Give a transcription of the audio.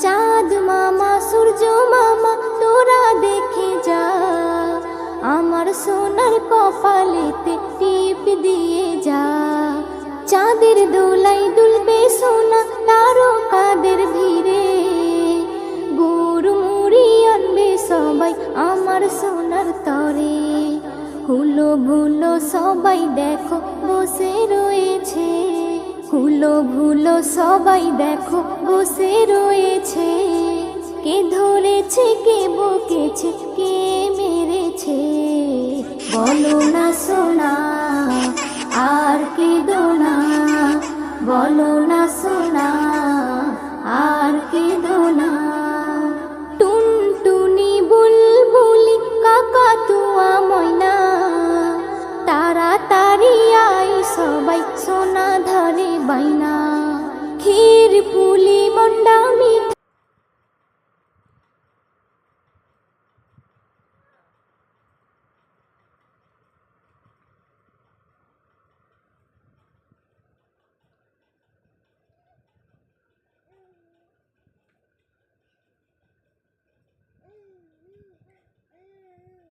চাঁদ মামা সূর্য মামা তোরা দেখে যা, আমার সোনার কপালেতে টিপ দিয়ে যা। চাঁদের দোলাই দুলবে সোনা তারকাদের ভিড়ে, গুড় মুড়ি আনবে সবাই আমার সোনার তরে। হুলো ভুলো সবাই দেখো বসে রয়েছে, হুলো ভুলো সবাই দেখো বসে রয়েছে। কে ধরেছে কে বকেছে কে মেরেছে, বলো না সোনা।